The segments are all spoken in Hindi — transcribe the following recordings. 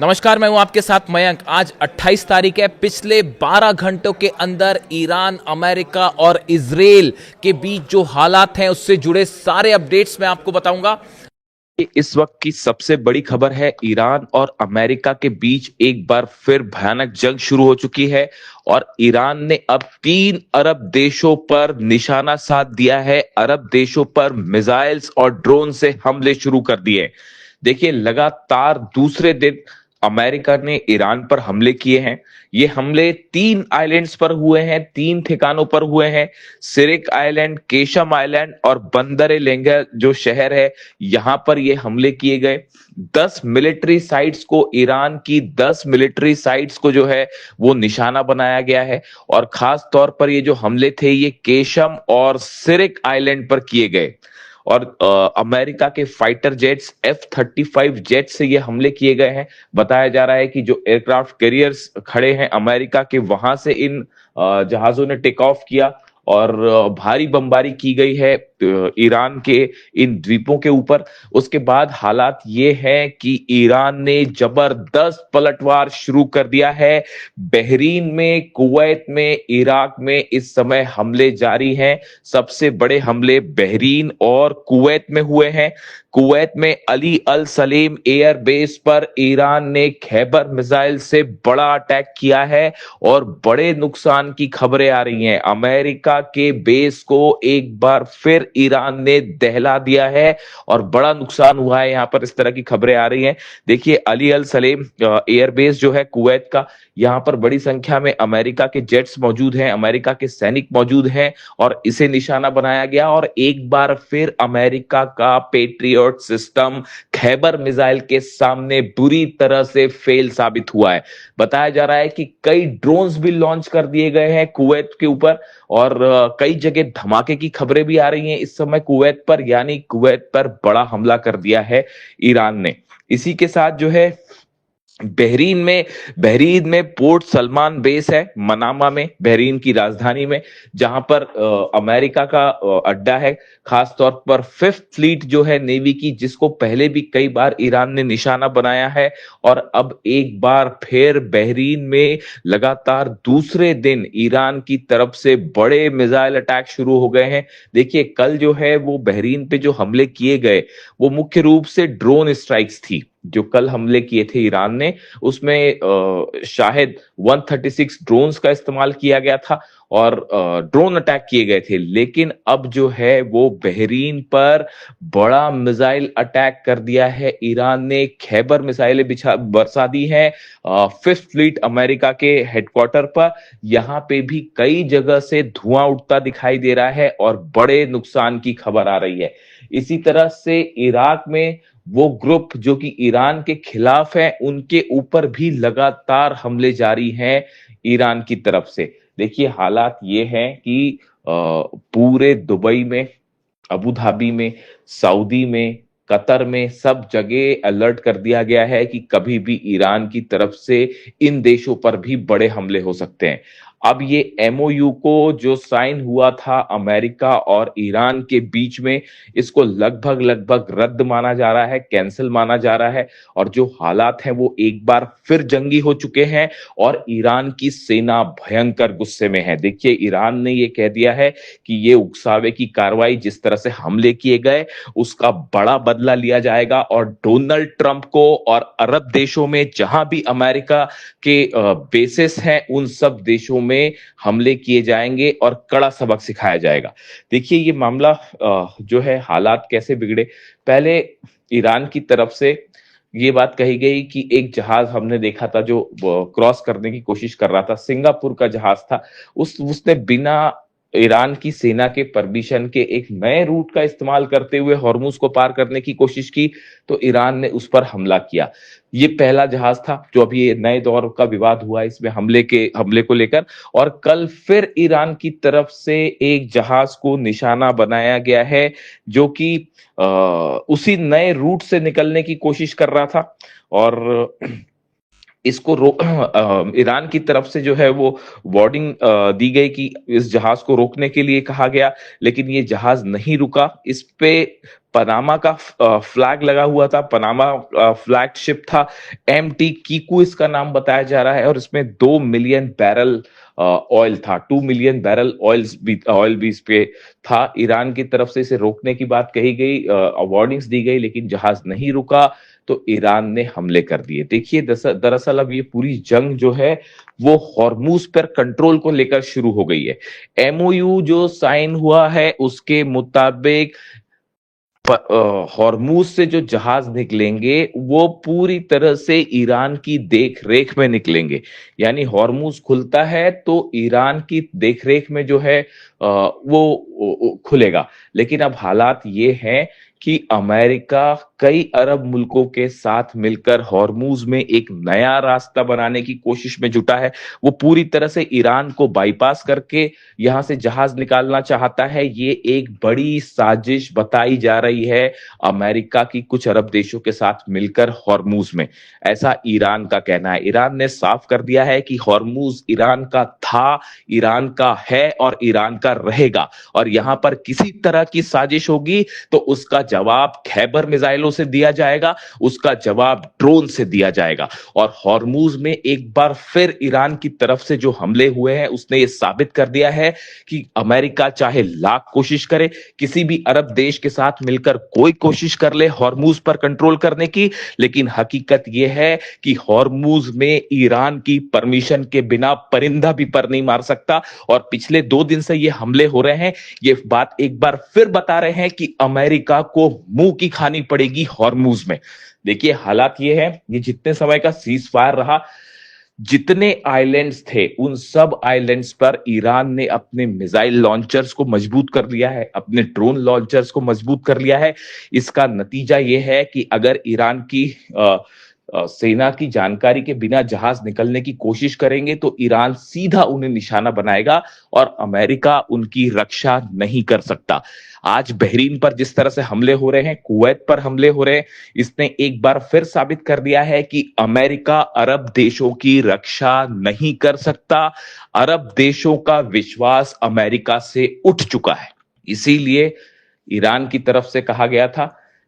नमस्कार, मैं हूं आपके साथ मयंक। आज 28 तारीख है। पिछले 12 घंटों के अंदर ईरान, अमेरिका और इजराइल के बीच जो हालात हैं उससे जुड़े सारे अपडेट्स मैं आपको बताऊंगा। इस वक्त की सबसे बड़ी खबर है, ईरान और अमेरिका के बीच एक बार फिर भयानक जंग शुरू हो चुकी है और ईरान ने अब 3 अरब देशों पर निशाना साध दिया है। अरब देशों पर मिसाइल्स और ड्रोन से हमले शुरू कर दिए। देखिए, लगातार दूसरे दिन अमेरिका ने ईरान पर हमले किए हैं। ये हमले 3 आइलैंड्स पर हुए हैं, 3 ठिकानों पर हुए हैं। सिरिक आइलैंड, केशम आइलैंड और बंदर लेंगा जो शहर है, यहां पर ये हमले किए गए। 10 मिलिट्री साइट्स को, ईरान की 10 मिलिट्री साइट्स को जो है वो निशाना बनाया गया है। और खास तौर पर ये जो हमले थे ये केशम और सिरिक आइलैंड पर किए गए। और अमेरिका के फाइटर जेट्स F-35 जेट से ये हमले किए गए हैं। बताया जा रहा है कि जो एयरक्राफ्ट कैरियर्स खड़े हैं अमेरिका के, वहां से इन जहाजों ने टेक ऑफ किया और भारी बमबारी की गई है ईरान के इन द्वीपों के ऊपर। उसके बाद हालात ये है कि ईरान ने जबरदस्त पलटवार शुरू कर दिया है। बहरीन में, कुवैत में, इराक में इस समय हमले जारी हैं। सबसे बड़े हमले बहरीन और कुवैत में हुए हैं। कुवैत में अली अल सलेम एयर बेस पर ईरान ने खैबर मिसाइल से बड़ा अटैक किया है और बड़े नुकसान की खबरें आ रही हैं। अमेरिका के बेस को एक बार फिर ईरान ने दहला दिया है और बड़ा नुकसान हुआ है। यहां पर इस तरह की खबरें आ रही हैं। देखिए, अली अल सलेम एयर बेस जो है कुवैत का, यहां पर बड़ी संख्या में अमेरिका के जेट्स मौजूद हैं, अमेरिका के सैनिक मौजूद हैं और इसे निशाना बनाया गया। और एक बार फिर अमेरिका का पेट्रियट सिस्टम खैबर मिसाइल के सामने बुरी तरह से फेल साबित हुआ है। बताया जा रहा है कि कई ड्रोन्स भी लॉन्च कर दिए गए हैं कुवैत के ऊपर और कई जगह धमाके की खबरें भी आ रही हैं इस समय कुवैत पर, यानी कुवैत पर बड़ा हमला कर दिया है ईरान ने। इसी के साथ जो है बहरीन में पोर्ट सलमान बेस है, मनामा में, बहरीन की राजधानी में, जहां पर अमेरिका का अड्डा है। खास तौर पर फिफ्थ फ्लीट जो है नेवी की, जिसको पहले भी कई बार ईरान ने निशाना बनाया है। और अब एक बार फिर बहरीन में लगातार दूसरे दिन ईरान की तरफ से बड़े मिसाइल अटैक शुरू हो गए हैं। देखिए, कल जो है वो बहरीन पे जो हमले किए गए वो मुख्य रूप से ड्रोन स्ट्राइक्स थी। जो कल हमले किए थे ईरान ने, उसमें शायद 136 ड्रोन्स का इस्तेमाल किया गया था और ड्रोन अटैक किए गए थे। लेकिन अब जो है वो बहरीन पर बड़ा मिसाइल अटैक कर दिया है ईरान ने। खैबर मिसाइलें बरसा दी हैं फिफ्थ फ्लीट अमेरिका के हेडक्वार्टर पर। यहां पे भी कई जगह से धुआं उठता दिखाई दे रहा है और बड़े नुकसान की खबर आ रही है। इसी तरह से इराक में वो ग्रुप जो कि ईरान के खिलाफ है, उनके ऊपर भी लगातार हमले जारी हैं ईरान की तरफ से। देखिए, हालात ये हैं कि पूरे दुबई में, अबू धाबी में, सऊदी में, कतर में, सब जगह अलर्ट कर दिया गया है कि कभी भी ईरान की तरफ से इन देशों पर भी बड़े हमले हो सकते हैं। अब ये एमओयू को जो साइन हुआ था अमेरिका और ईरान के बीच में, इसको लगभग लगभग रद्द माना जा रहा है, कैंसिल माना जा रहा है। और जो हालात हैं वो एक बार फिर जंगी हो चुके हैं और ईरान की सेना भयंकर गुस्से में है। देखिए, ईरान ने ये कह दिया है कि ये उकसावे की कार्रवाई, जिस तरह से हमले किए गए, उसका बड़ा बदला लिया जाएगा और डोनाल्ड ट्रंप को और अरब देशों में जहां भी अमेरिका के बेसिस हैं, उन सब देशों में हमले किए जाएंगे और कड़ा सबक सिखाया जाएगा। देखिए, ये मामला जो है, हालात कैसे बिगड़े। पहले ईरान की तरफ से ये बात कही गई कि एक जहाज हमने देखा था जो क्रॉस करने की कोशिश कर रहा था, सिंगापुर का जहाज था, उसने बिना ईरान की सेना के परमिशन के एक नए रूट का इस्तेमाल करते हुए हॉर्मुज को पार करने की कोशिश की, तो ईरान ने उस पर हमला किया। ये पहला जहाज था जो अभी ये नए दौर का विवाद हुआ इसमें हमले को लेकर। और कल फिर ईरान की तरफ से एक जहाज को निशाना बनाया गया है जो कि उसी नए रूट से निकलने की कोशिश कर रहा था। और इसको ईरान की तरफ से जो है वो वार्निंग दी गई कि इस जहाज को रोकने के लिए कहा गया, लेकिन ये जहाज नहीं रुका। इस पे पनामा का फ्लैग लगा हुआ था, पनामा फ्लैग शिप था, एमटी कीकू इसका नाम बताया जा रहा है, और इसमें 2 मिलियन बैरल ऑयल था, 2 मिलियन बैरल ऑयल भी इस पे था। ईरान की तरफ से इसे रोकने की बात कही गई, वार्निंग्स दी गई, लेकिन जहाज नहीं रुका तो ईरान ने हमले कर दिए। देखिए दरअसल अब ये पूरी जंग जो है वो हॉर्मूज पर कंट्रोल को लेकर शुरू हो गई है। एमओयू जो साइन हुआ है उसके मुताबिक हॉर्मूज से जो जहाज निकलेंगे वो पूरी तरह से ईरान की देख रेख में निकलेंगे। यानी हॉर्मूज खुलता है तो ईरान की देख रेख में जो है वो खुलेगा। लेकिन अब हालात ये हैं कि अमेरिका कई अरब मुल्कों के साथ मिलकर हॉर्मूज में एक नया रास्ता बनाने की कोशिश में जुटा है। वो पूरी तरह से ईरान को बाईपास करके यहां से जहाज निकालना चाहता है। ये एक बड़ी साजिश बताई जा रही है अमेरिका की कुछ अरब देशों के साथ मिलकर हॉर्मूज में, ऐसा ईरान का कहना है। ईरान ने साफ कर दिया है कि हॉर्मूज ईरान का था, ईरान का है और ईरान का रहेगा, और यहां पर किसी तरह की साजिश होगी तो उसका जवाब खैबर मिसाइलों से दिया जाएगा, उसका जवाब ड्रोन से दिया जाएगा। और हॉर्मूज में एक बार फिर ईरान की तरफ से जो हमले हुए हैं उसने ये साबित कर दिया है कि अमेरिका चाहे लाख कोशिश करे, किसी भी अरब देश के साथ मिलकर कोई कोशिश कर ले हॉर्मूज पर कंट्रोल करने की, लेकिन हकीकत यह है कि हॉर्मूज में ईरान की परमिशन के बिना परिंदा भी पर नहीं मार सकता। और पिछले 2 दिन से ये हमले हो रहे हैं, ये बात एक बार फिर बता रहे हैं कि अमेरिका को मुंह की खानी पड़ेगी हॉर्मूज में। देखिए हालात ये है, ये जितने समय का सीज फायर रहा, जितने आइलैंड्स थे उन सब आइलैंड्स पर ईरान ने अपने मिसाइल लॉन्चर्स को मजबूत कर लिया है, अपने ड्रोन लॉन्चर्स को मजबूत कर लिया है। इसका नतीजा यह है कि अगर ईरान की सेना की जानकारी के बिना जहाज निकलने की कोशिश करेंगे तो ईरान सीधा उन्हें निशाना बनाएगा और अमेरिका उनकी रक्षा नहीं कर सकता। आज बहरीन पर जिस तरह से हमले हो रहे हैं, कुवैत पर हमले हो रहे हैं, इसने एक बार फिर साबित कर दिया है कि अमेरिका अरब देशों की रक्षा नहीं कर सकता। अरब देशों का विश्वास अमेरिका से उठ चुका है। इसीलिए ईरान की तरफ से कहा गया था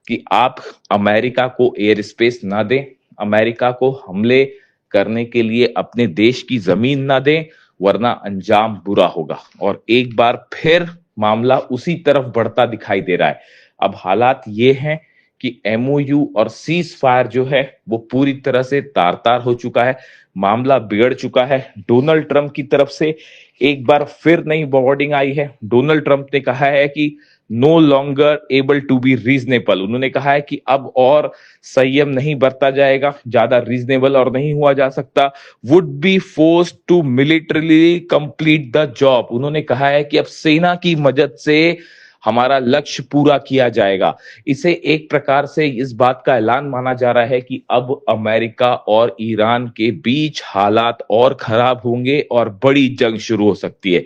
कि आप अमेरिका को एयर स्पेस ना दें, अमेरिका को हमले करने के लिए अपने देश की जमीन ना दें, वरना अंजाम बुरा होगा। और एक बार फिर मामला उसी तरफ बढ़ता दिखाई दे रहा है। अब हालात ये हैं कि एमओयू और सीज फायर जो है वो पूरी तरह से तार तार हो चुका है, मामला बिगड़ चुका है। डोनाल्ड ट्रंप की तरफ से एक बार फिर नई वार्निंग आई है। डोनाल्ड ट्रंप ने कहा है कि no longer able to be reasonable. उन्होंने कहा है कि अब और संयम नहीं बरता जाएगा, ज्यादा रीजनेबल और नहीं हुआ जा सकता। Would be forced to militarily complete the job. उन्होंने कहा है कि अब सेना की मदद से हमारा लक्ष्य पूरा किया जाएगा। इसे एक प्रकार से इस बात का ऐलान माना जा रहा है कि अब अमेरिका और ईरान के बीच हालात और खराब होंगे और बड़ी जंग शुरू हो सकती है।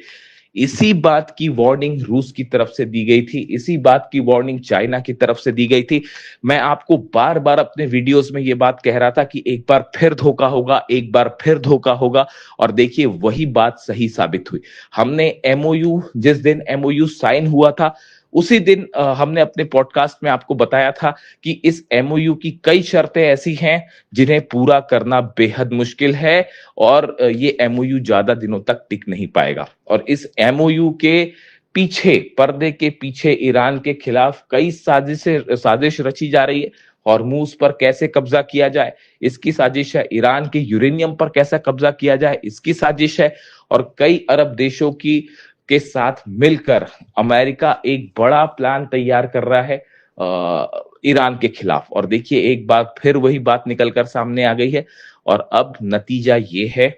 इसी बात की वार्निंग रूस की तरफ से दी गई थी, इसी बात की वार्निंग चाइना की तरफ से दी गई थी। मैं आपको बार बार अपने वीडियोस में यह बात कह रहा था कि एक बार फिर धोखा होगा, एक बार फिर धोखा होगा, और देखिए वही बात सही साबित हुई। हमने एमओयू, जिस दिन एमओयू साइन हुआ था उसी दिन हमने अपने पॉडकास्ट में आपको बताया था कि इस एमओयू की कई शर्तें ऐसी हैं जिन्हें पूरा करना बेहद मुश्किल है, और ये एमओयू ज्यादा दिनों तक टिक नहीं पाएगा। और इस एमओयू के पीछे, पर्दे के पीछे ईरान के खिलाफ कई साजिश रची जा रही है। हॉर्मूज पर कैसे कब्जा किया जाए इसकी साजिश है, ईरान के यूरेनियम पर कैसा कब्जा किया जाए इसकी साजिश है, और कई अरब देशों की के साथ मिलकर अमेरिका एक बड़ा प्लान तैयार कर रहा है ईरान के खिलाफ। और देखिए एक बार फिर वही बात निकलकर सामने आ गई है, और अब नतीजा ये है,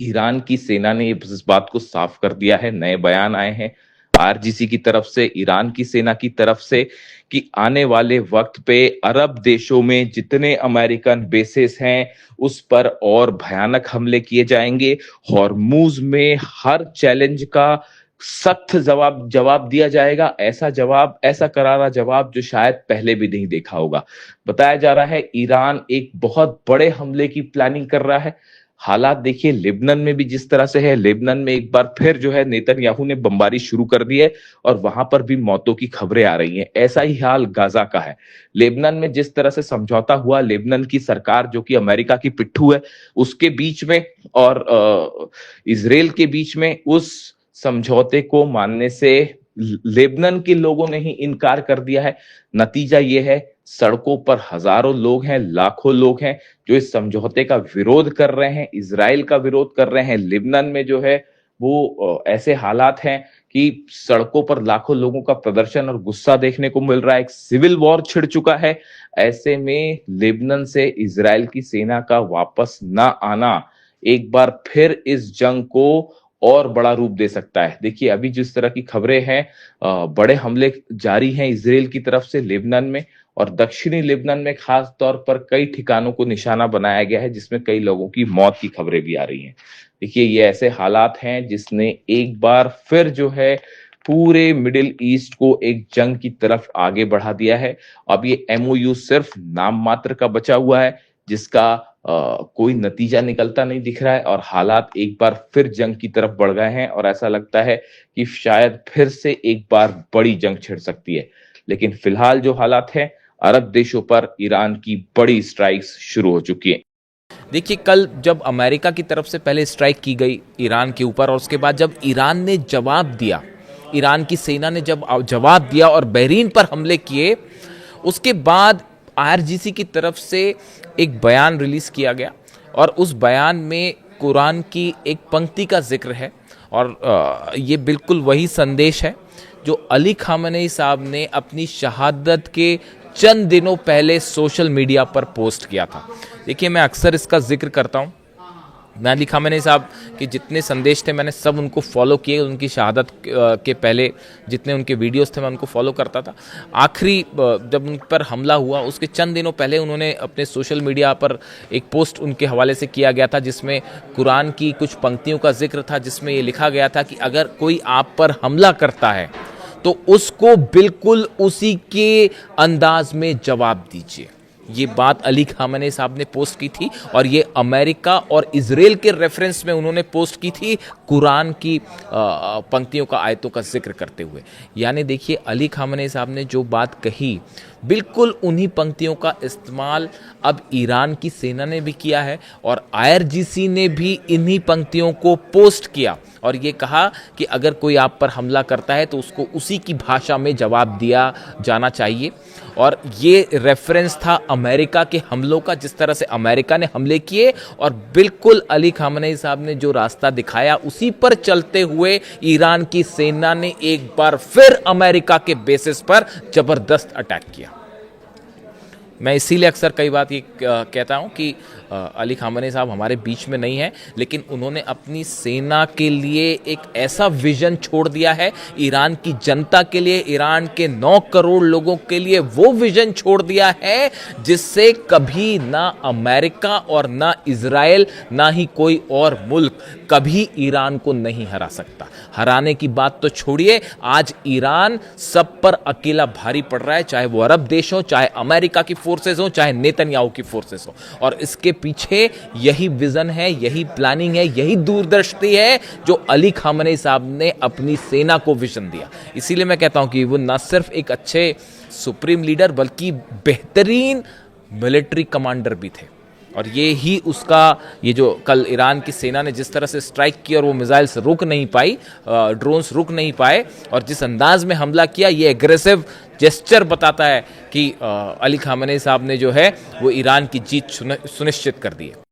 ईरान की सेना ने इस बात को साफ कर दिया है। नए बयान आए हैं आरजीसी की तरफ से, ईरान की सेना की तरफ से, कि आने वाले वक्त पे अरब देशों में जितने अमेरिकन बेसेस हैं उस पर और भयानक हमले किए जाएंगे। हॉर्मूज में हर चैलेंज का सख्त जवाब दिया जाएगा, ऐसा करारा जवाब जो शायद पहले भी नहीं देखा होगा। बताया जा रहा है ईरान एक बहुत बड़े हमले की प्लानिंग कर रहा है। हालात देखिए लेबनान में भी जिस तरह से है, लेबनान में एक बार फिर जो है नेतन्याहू ने बमबारी शुरू कर दी है और वहां पर भी मौतों की खबरें आ रही हैं। ऐसा ही हाल गाजा का है। लेबनान में जिस तरह से समझौता हुआ, लेबनान की सरकार जो कि अमेरिका की पिट्ठू है उसके बीच में और इजराइल के बीच में, उस समझौते को मानने से लेबनान के लोगों ने ही इनकार कर दिया है। नतीजा ये है, सड़कों पर हजारों लोग हैं, लाखों लोग हैं जो इस समझौते का विरोध कर रहे हैं, इजराइल का विरोध कर रहे हैं। लेबनान में जो है वो ऐसे हालात हैं कि सड़कों पर लाखों लोगों का प्रदर्शन और गुस्सा देखने को मिल रहा है। एक सिविल वॉर छिड़ चुका है। ऐसे में लेबनान से इजराइल की सेना का वापस ना आना एक बार फिर इस जंग को और बड़ा रूप दे सकता है। देखिए अभी जिस तरह की खबरें हैं, बड़े हमले जारी हैं इजराइल की तरफ से लेबनान में, और दक्षिणी लेबनान में खास तौर पर कई ठिकानों को निशाना बनाया गया है जिसमें कई लोगों की मौत की खबरें भी आ रही हैं। देखिए ये ऐसे हालात हैं जिसने एक बार फिर जो है पूरे मिडिल ईस्ट को एक जंग की तरफ आगे बढ़ा दिया है। अब ये एमओयू सिर्फ नाम मात्र का बचा हुआ है जिसका कोई नतीजा निकलता नहीं दिख रहा है, और हालात एक बार फिर जंग की तरफ बढ़ गए हैं और ऐसा लगता है कि शायद फिर से एक बार बड़ी जंग छिड़ सकती है। लेकिन फिलहाल जो हालात हैं, अरब देशों पर ईरान की बड़ी स्ट्राइक्स शुरू हो चुकी हैं। देखिए कल जब अमेरिका की तरफ से पहले स्ट्राइक की गई ईरान के ऊपर, और उसके बाद जब ईरान ने जवाब दिया, ईरान की सेना ने जब जवाब दिया और बहरीन पर हमले किए, उसके बाद आईआरजीसी की तरफ से एक बयान रिलीज किया गया और उस बयान में कुरान की एक पंक्ति का जिक्र है, और ये बिल्कुल वही संदेश है जो अली खामेनी साहब ने अपनी शहादत के चंद दिनों पहले सोशल मीडिया पर पोस्ट किया था। देखिए मैं अक्सर इसका जिक्र करता हूँ। मैं अली खामेनी साहब के जितने संदेश थे मैंने सब उनको फॉलो किए। उनकी शहादत के पहले जितने उनके वीडियोस थे मैं उनको फॉलो करता था। आखिरी जब उन पर हमला हुआ उसके चंद दिनों पहले उन्होंने अपने सोशल मीडिया पर एक पोस्ट उनके हवाले से किया गया था जिसमें कुरान की कुछ पंक्तियों का जिक्र था, जिसमें ये लिखा गया था कि अगर कोई आप पर हमला करता है तो उसको बिल्कुल उसी के अंदाज में जवाब दीजिए। ये बात अली खामेनी साहब ने पोस्ट की थी, और ये अमेरिका और इजराइल के रेफरेंस में उन्होंने पोस्ट की थी कुरान की पंक्तियों का, आयतों का जिक्र करते हुए। यानी देखिए अली खामेनी साहब ने जो बात कही, बिल्कुल उन्हीं पंक्तियों का इस्तेमाल अब ईरान की सेना ने भी किया है, और आईआरजीसी ने भी इन्हीं पंक्तियों को पोस्ट किया और ये कहा कि अगर कोई आप पर हमला करता है तो उसको उसी की भाषा में जवाब दिया जाना चाहिए। और ये रेफरेंस था अमेरिका के हमलों का, जिस तरह से अमेरिका ने हमले किए, और बिल्कुल अली खामेनी साहब ने जो रास्ता दिखाया उसी पर चलते हुए ईरान की सेना ने एक बार फिर अमेरिका के बेसिस पर जबरदस्त अटैक किया। मैं इसीलिए अक्सर कई बात ये कहता हूं कि अली खामेनी साहब हमारे बीच में नहीं है, लेकिन उन्होंने अपनी सेना के लिए एक ऐसा विजन छोड़ दिया है, ईरान की जनता के लिए, ईरान के 9 करोड़ लोगों के लिए वो विजन छोड़ दिया है जिससे कभी ना अमेरिका और ना इजराइल, ना ही कोई और मुल्क कभी ईरान को नहीं हरा सकता। हराने की बात तो छोड़िए, आज ईरान सब पर अकेला भारी पड़ रहा है, चाहे वो अरब देश हो, चाहे अमेरिका की फोर्सेस हो, चाहे नेतन्याहू की फोर्सेस हो। और इसके पीछे यही विजन है, यही प्लानिंग है, यही दूरदृष्टि है जो अली खामेनी साहब ने अपनी सेना को विजन दिया। इसीलिए मैं कहता हूं कि वो न सिर्फ एक अच्छे सुप्रीम लीडर बल्कि बेहतरीन मिलिट्री कमांडर भी थे। और ये ही उसका, ये जो कल ईरान की सेना ने जिस तरह से स्ट्राइक किया और वो मिसाइल्स रुक नहीं पाई, ड्रोन्स रुक नहीं पाए, और जिस अंदाज में हमला किया, ये एग्रेसिव जेस्चर बताता है कि अली खामेनी साहब ने जो है वो ईरान की जीत सुनिश्चित कर दी है।